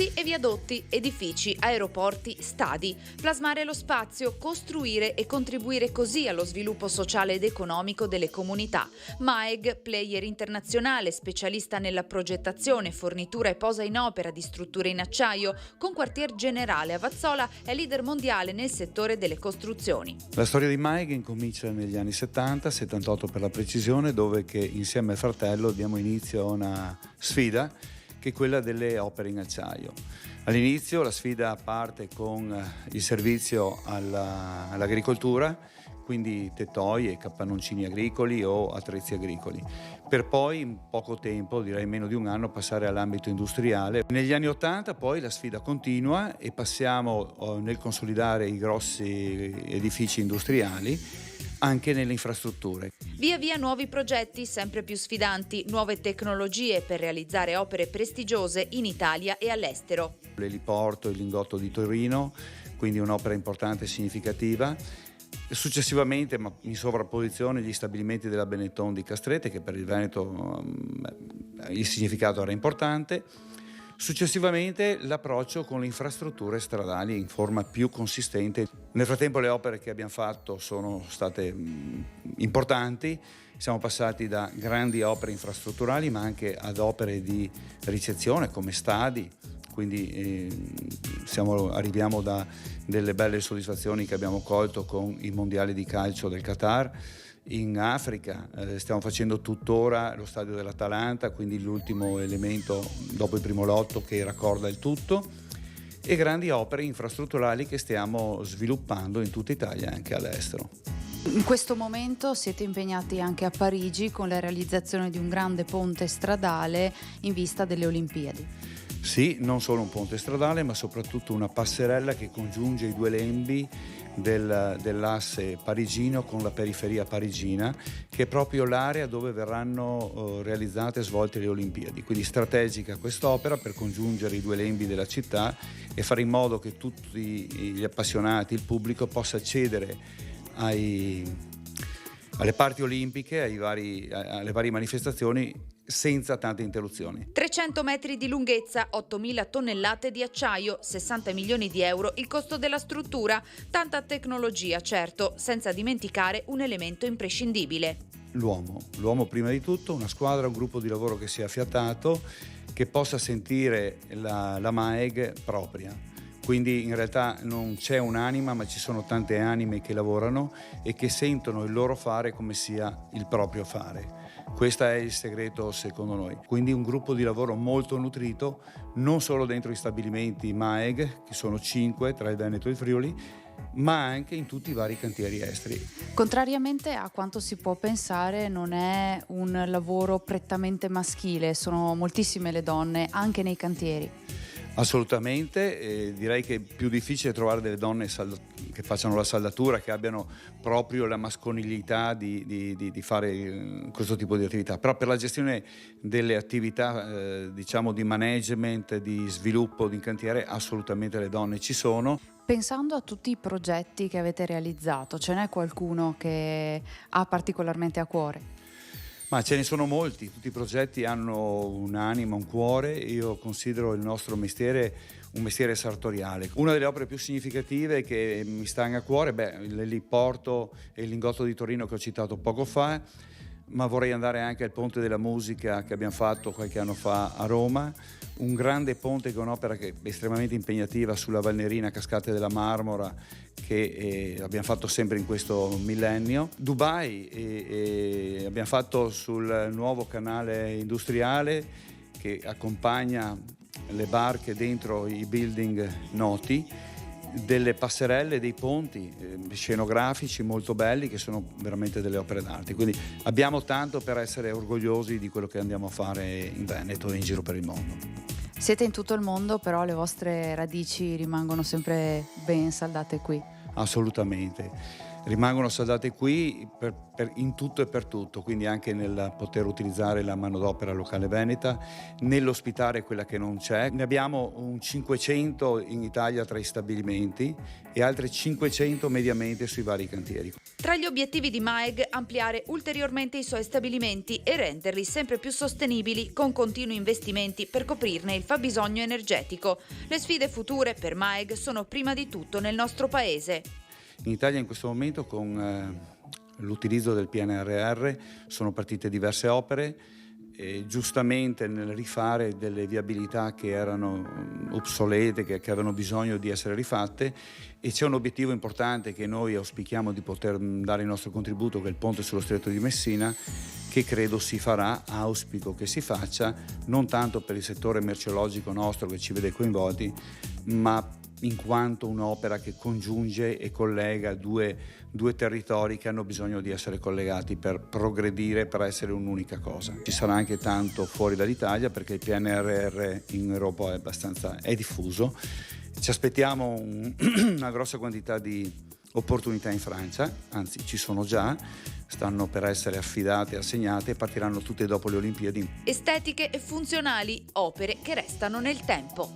ponti e viadotti, edifici, aeroporti, stadi. Plasmare lo spazio, costruire e contribuire così allo sviluppo sociale ed economico delle comunità. MAEG, player internazionale, specialista nella progettazione, fornitura e posa in opera di strutture in acciaio, con quartier generale a Vazzola, è leader mondiale nel settore delle costruzioni. La storia di MAEG incomincia negli anni 70, 78 per la precisione, dove che insieme al fratello diamo inizio a una sfida che è quella delle opere in acciaio. All'inizio la sfida parte con il servizio all'agricoltura, quindi tettoi e cappannoncini agricoli o attrezzi agricoli, per poi in poco tempo, direi meno di un anno, passare all'ambito industriale. Negli anni 80 poi la sfida continua e passiamo nel consolidare i grossi edifici industriali anche nelle infrastrutture. Via via nuovi progetti sempre più sfidanti, nuove tecnologie per realizzare opere prestigiose in Italia e all'estero. L'eliporto e il lingotto di Torino, quindi un'opera importante e significativa. Successivamente, ma in sovrapposizione, gli stabilimenti della Benetton di Castrete, che per il Veneto il significato era importante. Successivamente l'approccio con le infrastrutture stradali in forma più consistente. Nel frattempo le opere che abbiamo fatto sono state importanti, siamo passati da grandi opere infrastrutturali ma anche ad opere di ricezione come stadi, quindi arriviamo da delle belle soddisfazioni che abbiamo colto con i mondiali di calcio del Qatar. In Africa stiamo facendo tuttora lo stadio dell'Atalanta, quindi l'ultimo elemento dopo il primo lotto che raccorda il tutto, e grandi opere infrastrutturali che stiamo sviluppando in tutta Italia e anche all'estero. In questo momento siete impegnati anche a Parigi con la realizzazione di un grande ponte stradale in vista delle Olimpiadi. Sì, non solo un ponte stradale, ma soprattutto una passerella che congiunge i due lembi dell'asse parigino con la periferia parigina, che è proprio l'area dove verranno realizzate e svolte le Olimpiadi. Quindi strategica quest'opera per congiungere i due lembi della città e fare in modo che tutti gli appassionati, il pubblico, possa accedere alle parti olimpiche, alle varie manifestazioni senza tante interruzioni. 300 metri di lunghezza, 8.000 tonnellate di acciaio, 60 milioni di euro il costo della struttura, tanta tecnologia certo, senza dimenticare un elemento imprescindibile. L'uomo prima di tutto, una squadra, un gruppo di lavoro che sia affiatato, che possa sentire la MAEG propria. Quindi in realtà non c'è un'anima, ma ci sono tante anime che lavorano e che sentono il loro fare come sia il proprio fare. Questo è il segreto secondo noi. Quindi un gruppo di lavoro molto nutrito, non solo dentro gli stabilimenti MAEG, che sono 5 tra il Veneto e il Friuli, ma anche in tutti i vari cantieri esteri. Contrariamente a quanto si può pensare, non è un lavoro prettamente maschile, sono moltissime le donne anche nei cantieri. Assolutamente, direi che è più difficile trovare delle donne che facciano la saldatura, che abbiano proprio la mascolinità di fare questo tipo di attività, però per la gestione delle attività di management, di sviluppo di cantiere, assolutamente le donne ci sono. Pensando a tutti i progetti che avete realizzato, ce n'è qualcuno che ha particolarmente a cuore? Ma ce ne sono molti, tutti i progetti hanno un'anima, un cuore. Io considero il nostro mestiere un mestiere sartoriale. Una delle opere più significative che mi stanno a cuore, l'eliporto e il lingotto di Torino che ho citato poco fa, ma vorrei andare anche al Ponte della Musica che abbiamo fatto qualche anno fa a Roma, un grande ponte che è un'opera che è estremamente impegnativa sulla Valnerina, Cascate della Marmora, che abbiamo fatto sempre in questo millennio. Dubai e abbiamo fatto sul nuovo canale industriale che accompagna le barche dentro i building noti, delle passerelle, dei ponti scenografici molto belli che sono veramente delle opere d'arte. Quindi abbiamo tanto per essere orgogliosi di quello che andiamo a fare in Veneto e in giro per il mondo. Siete in tutto il mondo, però le vostre radici rimangono sempre ben saldate qui. Assolutamente. rimangono saldate qui in tutto e per tutto, quindi anche nel poter utilizzare la manodopera locale veneta, nell'ospitare quella che non c'è. Ne abbiamo un 500 in Italia tra i stabilimenti e altri 500 mediamente sui vari cantieri. Tra gli obiettivi di MAEG, ampliare ulteriormente i suoi stabilimenti e renderli sempre più sostenibili con continui investimenti per coprirne il fabbisogno energetico. Le sfide future per MAEG sono prima di tutto nel nostro paese. In Italia in questo momento con l'utilizzo del PNRR sono partite diverse opere e giustamente nel rifare delle viabilità che erano obsolete, che avevano bisogno di essere rifatte, e c'è un obiettivo importante che noi auspichiamo di poter dare il nostro contributo, che è il ponte sullo Stretto di Messina, che credo si farà, auspico che si faccia, non tanto per il settore merceologico nostro che ci vede coinvolti, ma in quanto un'opera che congiunge e collega due territori che hanno bisogno di essere collegati per progredire, per essere un'unica cosa. Ci sarà anche tanto fuori dall'Italia perché il PNRR in Europa è diffuso. Ci aspettiamo una grossa quantità di opportunità in Francia, anzi ci sono già, stanno per essere affidate, assegnate e partiranno tutte dopo le Olimpiadi. Estetiche e funzionali, opere che restano nel tempo.